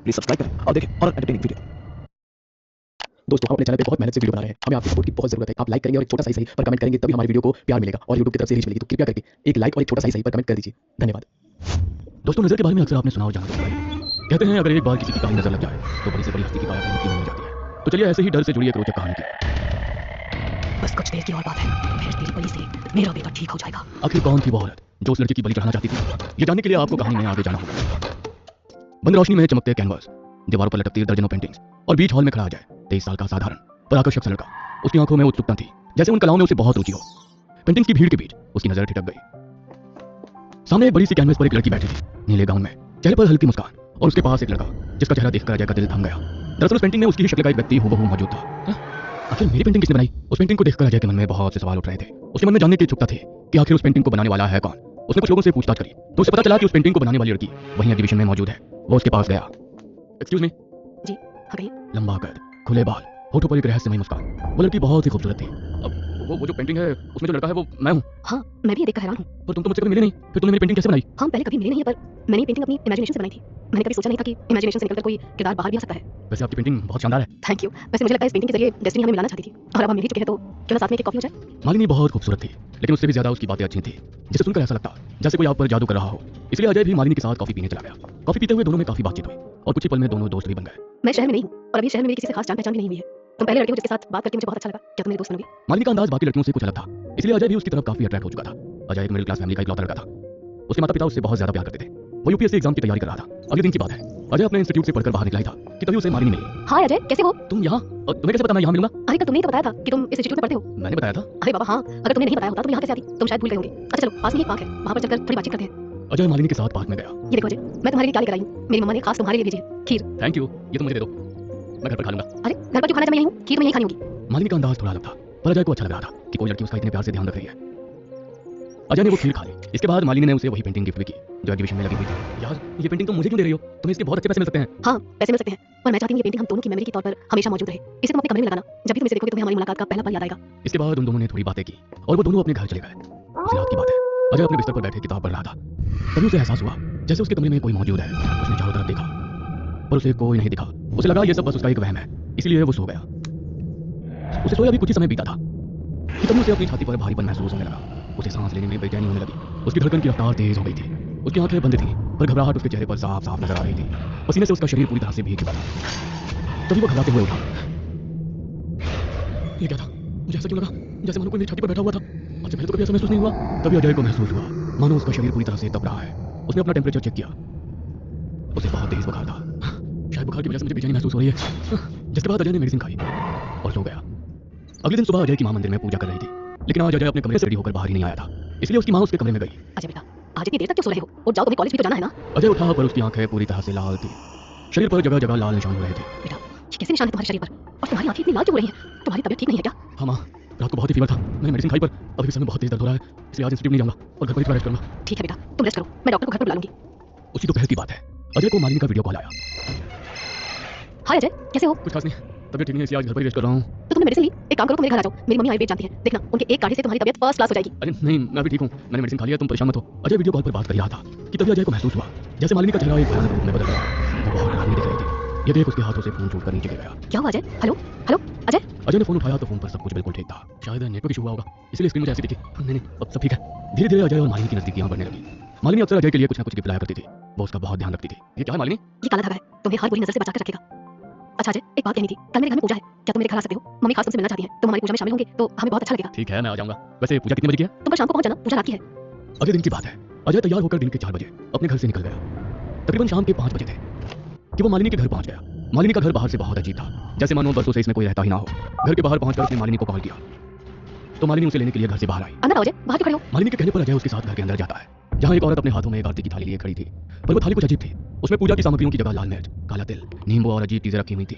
Please subscribe करें और देखें और एंटरटेनिंग वीडियो। दोस्तों हम अपने चैनल पे बहुत मेहनत से वीडियो बना रहे हैं, हमें आपकी सपोर्ट की बहुत जरूरत है। आप लाइक करेंगे और एक छोटा सा सही पर कमेंट करेंगे तभी हमारी वीडियो को प्यार मिलेगा और यूट्यूब की तरफ से रीच मिलेगी। तो कृपया करके एक लाइक और एक छोटा सा सही पर कमेंट कर दीजिए, धन्यवाद। दोस्तों नजर के बारे में अक्सर आपने सुना हो जाना होगा। कहते हैं अगर एक बार किसी की काली नजर लग जाए तो बड़ी से बड़ी हस्ती की काया मुक्ति मिल जाती है। तो चलिए ऐसे ही डर से जुड़ी एक रोचक कहानी की। बस कुछ देर की और बात है, फिर तेरी बलि से मेरा बेटा ठीक हो जाएगा। आखिर कौन थी वो औरत जो उस लड़की की बलि चढ़ाना चाहती थी? ये जानने के लिए आपको कहानी में आगे जाना होगा। बंद रोशनी में चमकते कैनवास, दीवारों पर लटकती दर्जनों पेंटिंग्स और बीच हॉल में खड़ा आ जाए 23 साल का साधारण पर आकर्षक सा लड़का। उसकी आंखों में उत्सुकता थी, जैसे उन कलाओं में उसे बहुत रुचि हो। पेंटिंग्स की भीड़ के बीच उसकी नजर ठिठक गई। सामने एक बड़ी सी कैनवास पर एक लड़की बैठी थी, नीले गाउन में, चेहरे पर हल्की मुस्कान, और उसके पास एक लड़का जिसका चेहरा देखकर अजय का दिल थम गया। दरअसल उस पेंटिंग में उसकी ही शक्ल का एक व्यक्ति हूबहू मौजूद था। आखिर मेरी पेंटिंग किसने बनाई? उस पेंटिंग को देखकर अजय के मन में बहुत से सवाल उठ रहे थे। उसके मन में जानने की उत्सुकता थी कि आखिर उस पेंटिंग को बनाने वाला है कौन। उसने कुछ लोगों से पूछताछ करी तो उसे पता चला कि उस पेंटिंग को बनाने वाली लड़की वहीं एग्जीबिशन में मौजूद है। वो उसके पास गया। Excuse me. जी हाँ कहिए। लंबा कद, खुले बाल, होठों पर एक रहस्यमयी मुस्कान। वो लड़की बहुत ही खूबसूरत थी। अब वो जो पेंटिंग है उसमें जो लड़का है वो मैं हूँ। हाँ मैं भी ये देखकर हैरान हूँ। पर तुम तो मुझसे कभी मिले नहीं, फिर तुमने मेरी पेंटिंग कैसे बनाई? हम पहले कभी मिले नहीं है, पर मैंने ये पेंटिंग अपनी इमेजिनेशन से बनाई थी। मैंने कभी सोचा नहीं था कि इमेजिनेशन से निकलकर कोई किरदार बाहर भी आ सकता है। वैसे आपकी पेंटिंग बहुत शानदार है। Thank you. वैसे मुझे लगता है इस पेंटिंग के जरिए डेस्टिनी हमें मिलाना चाहती थी और अब हम मिल ही चुके हैं, तो क्यों ना साथ में एक कॉफी हो जाए। मालिनी बहुत खूबसूरत थी, लेकिन उससे भी ज्यादा उसकी बातें अच्छी थी, जिसे सुनकर ऐसा लगता जैसे कोई आप पर जादू कर रहा हो। इसलिए अजय भी मालिनी के साथ कॉफी पीने चला गया। कॉफी पीते हुए दोनों में काफी बातचीत हुई और कुछ ही पल में दोनों दोस्त भी बन गए। मैं शहर में नहीं हूँ और अभी शहर में मेरी किसी से खास जान पहचान भी नहीं हुई है। तुम पहले लड़के हो जिसके साथ बात करके मुझे बहुत अच्छा लगा। क्या तुम मेरे दोस्त बनोगे? मालिनी का अंदाज बाकी लड़कियों से कुछ अलग था, इसलिए अजय भी उसकी तरफ काफी अट्रैक्ट हो चुका था। अजय एक मिडिल क्लास फैमिली का इकलौता लड़का था। उसके माता पिता उससे बहुत ज्यादा प्यार करते थे। वो यूपीएससी एग्जाम की तैयारी कर रहा था। अगले दिन की बात है, अजय अपने इंस्टीट्यूट से पढ़कर बाहर निकला ही था कि तभी उसे मालिनी मिली। हाय अजय, कैसे हो? तुम यहाँ? और तुम्हें कैसे पता मैं यहाँ मिलूंगा? अरे कल तुमने ही तो बताया था कि तुम इस इंस्टीट्यूट में पढ़ते हो। मैंने बताया था। अरे बाबा हाँ, अगर तुमने नहीं बताया होता तो यहाँ कैसे आती? तुम शायद भूल गए होंगे। अच्छा चलो, पास में एक पार्क है, वहाँ पर चलकर थोड़ी बातचीत करते हैं। अजय मालिनी के साथ पार्क में गया। ये देखो अजय, मैं तुम्हारे लिए क्या लेकर आई हूँ। मेरी मम्मा ने खास तुम्हारे लिए भेजी है खीर। थैंक यू, ये तुम मुझे दे दो, मैं घर पर खा लूंगा। अरे घर पर क्यों खाना जब मैं यहीं हूँ? खीर तो मैं यहीं खानी होगी। मालिनी का अंदाज थोड़ा अलग था, पर अजय को अच्छा लग रहा था कि कोई लड़की उसका इतने प्यार से ध्यान रख रही है। अजय ने वो खीर खा ली। इसके बाद मालिनी ने उसे वही पेंटिंग गिफ्ट भी की जो एग्जीबिशन में लगी हुई थी। यार ये पेंटिंग तुम मुझे क्यों दे रही हो? तुम्हें इसके बहुत अच्छे पैसे मिल सकते हैं। हाँ पैसे मिल सकते हैं, पर मैं चाहती हूँ ये पेंटिंग हम दोनों की मेमोरी के तौर पर हमेशा मौजूद रहे। इसे तुम अपने कमरे में लगाना, जब भी तुम इसे देखोगे तुम्हें हमारी मुलाकात का पहला पल याद आएगा। इसके बाद उन दोनों ने थोड़ी बातें की और वो दोनों अपने घर चले गए। उसी रात की बात है, अजय अपने बिस्तर पर बैठे किताब पढ़ रहा था। तभी उसे एहसास हुआ जैसे उसके कमरे में कोई मौजूद है। उसने चारों तरफ देखा पर उसे कोई नहीं दिखा। उसे लगा ये सब बस उसका एक वहम है, इसलिए वो सो गया। उसे सोया भी कुछ ही समय बीता था कि तभी उसे अपनी छाती पर भारीपन महसूस होने लगा। उसे सांस लेने में बेचैनी होने लगी। उसकी धड़कन की रफ्तार तेज हो गई थी। उसकी आंखें बंद थी पर घबराहट उसके चेहरे पर साफ साफ नजर आ रही थी। पसीने से उसका शरीर पूरी तरह से भीग चुका था। तभी वो घबराते हुए उठा। ये क्या था? मुझे ऐसा क्यों लगा जैसे मानो कोई मेरी छाती पर बैठा हुआ था। आज से पहले तो कभी ऐसा महसूस नहीं हुआ। तभी अजय को महसूस हुआ मानो उसका शरीर पूरी तरह से तप रहा है। उसने अपना टेम्परेचर चेक किया। उसे बहुत तेज बुखार था। शायद बुखार की वजह से मुझे बेचैनी महसूस हो रही है। जिसके बाद अजय ने मेडिसिन खाई और सो गया। अगले दिन सुबह अजय की मां मंदिर में पूजा कर रही थी, लेकिन आज अजय अपने कमरे से रेडी होकर बाहर ही नहीं आया था। इसलिए उसकी मां उसके कमरे में गई। अजय बेटा, आज इतनी देर तक क्यों सो रहे हो? और जाओ, तुम्हें कॉलेज भी तो जाना है ना। अजय उठा पर उसकी आंखें पूरी तरह से लाल थी। शरीर पर जगह जगह लाल निशान हो रहे थे। बेटा ये कैसे निशान है तुम्हारे शरीर पर? और तुम्हारी आंखें इतनी लाल क्यों हो रही हैं? तुम्हारी तबीयत ठीक नहीं है क्या? हाँ माँ, रात को बहुत ही फीवर था। मैंने मेडिसिन खाई पर अभी भी सर में बहुत तेज दर्द हो रहा है, इसलिए आज इंस्टीट्यूट नहीं जाऊंगा और घर पर ही थोड़ा रेस्ट करूंगा। ठीक है बेटा, तुम रेस्ट करो, मैं डॉक्टर को घर पर बुला लूंगी। उसी दोपहर की बात है, अजय को मालिनी का वीडियो कॉल आया। हाय अजय, कैसे हो? कुछ खास नहीं, तबीयत ठीक नहीं है इसलिए आज घर पर ही रेस्ट कर रहा हूँ। तो तुमने मेडिसिन ली? एक काम करो, तुम मेरे घर आ जाओ। मेरी मम्मी आयुर्वेद जानती है, देखना उनके एक काढ़े से तुम्हारी तबीयत फर्स्ट क्लास हो जाएगी। अरे नहीं, मैं भी ठीक हूँ, मैंने मेडिसिन खा लिया, तुम परेशान मत हो। अजय वीडियो कॉल पर बात कर रहा था कि तभी अजय को महसूस हुआ जैसे मालिनी का चेहरा एक भयानक रूप में बदल गया। वो बहुत डरावनी दिख रही थी। ये देख उसके हाथों से फोन छूटकर नीचे गिर गया। क्या हुआ अजय? Hello hello Ajay. अजय ने फोन उठाया तो फोन पर सब कुछ बिल्कुल ठीक था। शायद नेटवर्क इशू हुआ होगा, इसलिए स्क्रीन मुझे ऐसी दिखी। नहीं, अब सब ठीक है। धीरे धीरे अजय और मालिनी की नजदीकियां बढ़ने लगी। मालिनी अक्सर अजय के लिए कुछ ना कुछ गिफ्ट लाया करती थी। वो उसका बहुत ध्यान रखती थी। ये क्या है मालिनी? ये काला धागा है, तुम्हें हर बुरी नजर से बचाकर रखेगा। अच्छा अजय, एक बात कहनी थी, कल मेरे घर में पूजा है, क्या तुम मेरे घर आ सकते हो? मम्मी खास तुमसे मिलना चाहती है, तुम हमारी पूजा में शामिल होंगे तो हमें बहुत अच्छा लगेगा। ठीक है, मैं आ जाऊंगा। वैसे पूजा कितने बजे की है? तुम कल शाम को पहुंच जाना, पूजा रात की है। अगले दिन की बात है, अजय तैयार होकर दिन के 4 बजे अपने घर से निकल गया। तकरीबन शाम के 5 बजे थे कि वो मालिनी के घर पहुंच गया। मालिनी का घर बाहर से बहुत अजीब था, जैसे मानो बरसों से इसमें कोई रहता ही ना हो। घर के बाहर पहुंचकर उसने मालिनी को कॉल किया तो मालिनी उसे लेने के लिए घर से बाहर आई। अंदर आओ अजय, बाहर क्यों खड़े हो? मालिनी के कहने पर अजय उसके साथ घर के अंदर जाता है, जहाँ एक औरत अपने हाथों में एक आरती की थाली लिए खड़ी थी। पर वो थाली कुछ अजीब थी। उसमें पूजा की सामग्रियों की जगह लाल मिर्च, काला तिल, नींबू और अजीब चीजें रखी हुई थी।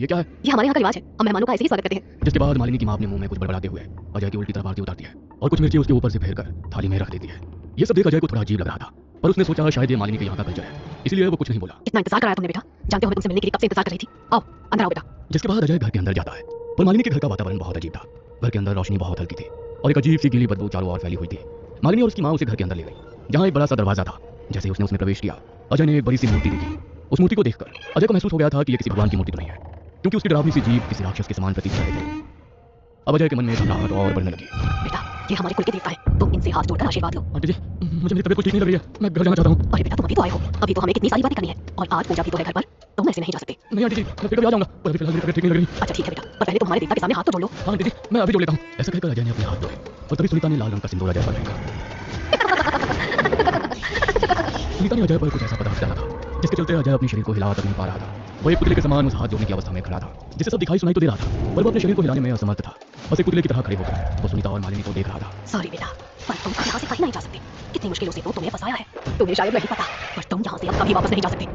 ये क्या है? ये हमारे यहाँ का रिवाज है, हम मेहमानों का ऐसे ही स्वागत करते हैं। जिसके बाद मालिनी की मां अपने मुंह में कुछ बड़बड़ाते हुए अजय की उल्टी तरफ आरती उतारती है और कुछ मिर्ची उसके ऊपर से फेर कर थाली में रख देती है। ये सब देख अजय को थोड़ा अजीब लग रहा था, पर उसने सोचा शायद ये मालिनी के यहाँ का कल्चर है, इसलिए वो कुछ नहीं बोला। कितना इंतजार कराया तुमने बेटा, जानते हो मैं तुमसे मिलने के लिए कब से इंतजार कर रही थी। आओ अंदर आओ बेटा। जिसके बाद अजय घर के अंदर जाता है, पर मालिनी के घर का वातावरण बहुत अजीब था। घर के अंदर रोशनी बहुत हल्की थी और एक अजीब सी गीली बदबू चारों ओर फैली हुई थी। मालिनी और उसकी मां उसे घर के अंदर ले गई, जहाँ एक बड़ा सा दरवाजा था। जैसे ही उसने उसमें प्रवेश किया, अजय ने एक बड़ी सी मूर्ति देखी उस मूर्ति को देखकर अजय को महसूस हो गया था कि ये किसी भगवान की मूर्ति तो नहीं है, क्योंकि उसकी डरावनी सी जीभ किसी राक्षस के समान प्रतीत कर रही थी। अब अजय के मन में घबराहट और बढ़ने लगी। बेटा, ये हमारे कुल के देवता है, तुम इनसे हाथ जोड़कर आशीर्वाद लो। आंटी जी, मुझे मेरी तबीयत कुछ ठीक नहीं लग रही है, मैं घर जाना चाहता हूँ। अरे बेटा, तुम अभी तो आए हो, अभी तो हमें कितनी सारी बातें करनी है, और आज पूजा भी तो है घर पर, तुम ऐसे नहीं जा सकते। नहीं आंटी जी, मैं फिर कभी आ जाऊंगा, पर अभी फिलहाल मेरी तबीयत ठीक नहीं लग रही। अच्छा ठीक है बेटा, पर पहले तुम हमारे देवता के सामने हाथ तो जोड़ लो। हाँ आंटी जी, मैं अभी जोड़ लेता हूँ। ऐसा कहकर अजय ने अपने हाथ जोड़े और तभी सुनीता ने लाल रंग का सिंदूर अजय पर फेंका। सुनीता ने अजय पर कुछ ऐसा पदार्थ डाला था जिसके चलते अजय अपने शरीर को हिला तक नहीं पा रहा था। वो एक पुतले के समान उस हाथ जोड़ने की अवस्था में खड़ा था, जिसे सब दिखाई सुनाई तो दे रहा था, पर वो अपने शरीर को हिलाने में असमर्थ था। बस एक पुतले की तरह खड़े होकर वो सुनीता और मालिनी को देख रहा था। सॉरी बेटा, पर तुम यहाँ से कहीं नहीं जा सकते। कितनी मुश्किलों से तो तुम्हें फंसाया है, तुम्हें शायद नहीं पता, पर तुम यहाँ से अब कभी वापस नहीं जा सकते।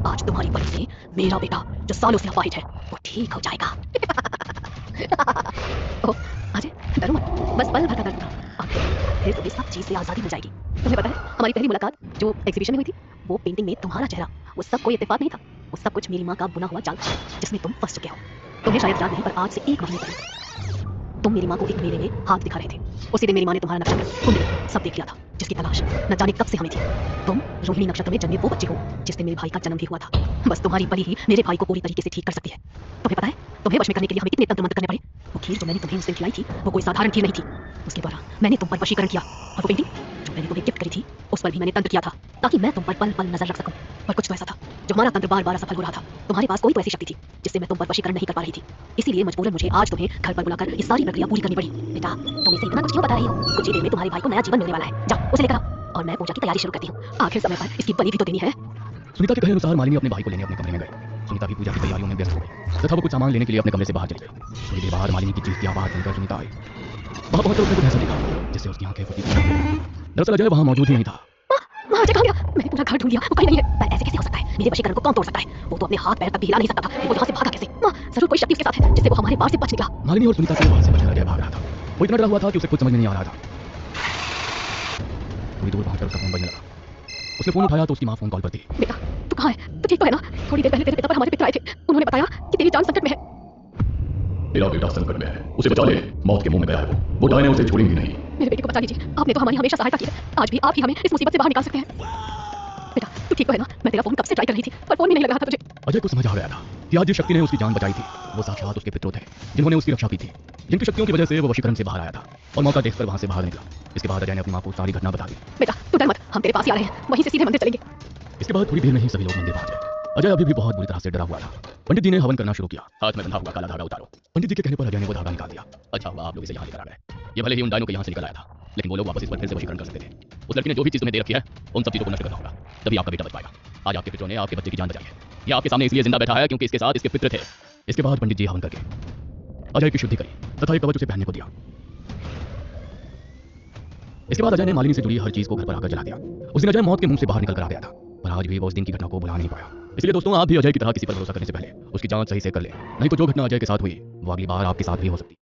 आज तुम्हारी वजह से मेरा बेटा जो सालों से अपाहिज है वो ठीक हो जाएगा। ओह अजय, डरो मत, बस पल भर का दर्द था, फिर तुम्हें सब चीज से आजादी मिल जाएगी। तुम्हें पता है हमारी पहली मुलाकात जो एग्जीबिशन में हुई थी, वो पेंटिंग में तुम्हारा चेहरा, वो सब कोई इत्तेफाक नहीं था, वो सब कुछ मेरी माँ का बुना हुआ जाल था जिसमें तुम फंस चुके हो। तुम्हें शायद याद नहीं, पर आज से 1 महीने पहले तुम मेरी माँ को एक मेले में हाथ दिखा रहे थे। उसी दिन मेरी माँ ने तुम्हारा नक्षत्र कुंडली सब देख लिया था, जिसकी तलाश न जाने कब से हमें थी। तुम रोहिणी नक्षत्र में जन्मे वो बच्चे हो जिससे मेरे भाई का जन्म भी हुआ था। बस तुम्हारी बलि ही मेरे भाई को पूरी तरीके से ठीक कर सकती है। तुम्हें पता है तुम्हें वश में करने के लिए हमें कितने तंत्र मंत्र करने पड़े। वो खीर जो मैंने तुम्हें उस दिन खिलाई थी वो कोई साधारण खीर नहीं थी, उसके द्वारा मैंने तुम पर वशीकरण किया। और वो पेंटिंग जो मैंने तुम्हें गिफ्ट करी थी उस पर भी मैंने तंत्र किया था, ताकि मैं तुम पर पल पल नजर रख सकूं। पर कुछ तो ऐसा था जो हमारा तंत्र बार बार असफल हो रहा था। तुम्हारे पास कोई तो ऐसी शक्ति थी जिससे मैं तुम पर वशीकरण नहीं कर पा रही थी, इसीलिए मजबूरन मुझे आज तुम्हें घर पर बुलाकर ये सारी प्रक्रिया पूरी करनी पड़ी। बेटा, तुम इसे इतना कुछ क्यों बता रही हो? कुछ ही देर में तुम्हारे भाई को नया जीवन मिलने वाला है। जाओ उसे लेकर आओ और मैं पूजा की तैयारी शुरू करती हूँ। आखिर समय पर इसकी बलि भी तो देनी है। सुनीता के कहे अनुसार मालिनी अपने भाई को लेने अपने कमरे में गई। सुनीता भी पूजा की तैयारियों में व्यस्त हो गई तथा वो कुछ सामान लेने के लिए अपने कमरे से बाहर चली गई। थोड़ी देर बाद मालिनी की चीख की आवाज सुनकर सुनीता आई। वहां पहुंचकर उसने कुछ ऐसा देखा जिससे उसकी आंखें फटी। दरअसल अजय वहां मौजूद ही नहीं था। वहाँ अजय कहाँ गया? मैंने पूरा घर ढूंढ लिया, वो कहीं नहीं है। पर ऐसे कैसे हो सकता है? मेरे वशीकरण को कौन तोड़ सकता है? वो तो अपने हाथ पैर तक भी हिला नहीं सकता था, वो यहाँ से भागा कैसे? माँ, जरूर कोई शक्ति उसके साथ है जिससे वो हमारे पार से बच निकला। मालिनी और सुनीता के वहां से बचकर अजय भाग रहा था। वो इतना डरा हुआ था कि उसे खुद समझ में नहीं आ रहा था। थोड़ी दूर पहुंचकर उसका फोन बजने लगा। उसने फोन उठाया तो उसकी माँ फोन कॉल पर थी। बेटा, तू कहाँ है? तू ठीक तो है ना? थोड़ी देर पहले तेरे पिता पर हमारे पिता आए थे, उन्होंने बताया कि तेरी जान संकट में है। मेरा बेटा संकट में है, उसे बचा ले, मौत के मुंह में गया है वो डायने उसे छोड़ेंगी नहीं। मेरे बेटे को बचा लीजिए, आपने तो हमारी हमेशा सहायता की है, आज भी आप ही हमें इस मुसीबत से बाहर निकाल सकते हैं। बेटा, तू ठीक तो है ना? मैं तेरा फोन कब से ट्राई कर रही थी, पर फोन भी नहीं लग रहा था तुझे। अजय को समझ आ गया था कि आज जिस शक्ति ने उसकी जान बचाई थी वो साक्षात उसके पितरों थे, जिन्होंने उसकी रक्षा की थी, जिनकी शक्तियों की वजह से वो वशीकरण से बाहर आया था और मौका देखकर वहां से बाहर निकला। इसके बाद अजय ने अपनी माँ को सारी घटना बता दी। बेटा, तू डर मत, हम तेरे पास ही आ रहे हैं, वहीं से सीधे मंदिर चलेंगे। इसके बाद थोड़ी देर में ही सभी लोग मंदिर पहुंच गए। अजय अभी भी बहुत बुरी तरह से डरा हुआ था। पंडित जी ने हवन करना शुरू किया। हाथ में बंधा हुआ काला धागा उतारो। पंडित जी के कहने पर अजय ने वो धागा निकाल दिया। अच्छा हुआ आप लोग इसे यहाँ लेकर आ गए। ये भले ही उन डायनों के यहाँ से निकल आया था, लेकिन वो लोग वापस इस पर फिर से वशीकरण कर सकते थे। उस लड़की ने जो भी चीज तुम्हें दे रखी है उन सब चीजों को नष्ट करना होगा, तभी आपका बेटा बच पाएगा। आज आपके पितरों ने आपके बच्चे की जान बचाई है। ये आपके सामने इसलिए जिंदा बैठा है क्योंकि इसके साथ इसके पितर थे। इसके बाद पंडित जी हवन करके अजय की शुद्धि करी तथा एक कवच उसे पहनने को दिया। इसके बाद अजय ने मालिनी से जुड़ी हर चीज को घर पर आकर जला दिया। उस दिन अजय मौत के मुंह से बाहर निकल कर आ गया था, पर आज भी वो उस दिन की घटना को भुला नहीं पाया। इसलिए दोस्तों, आप भी अजय की तरह किसी पर भरोसा करने से पहले उसकी जांच सही से कर ले, नहीं तो जो घटना अजय के साथ हुई वो अगली बार आपके साथ भी हो सकती है।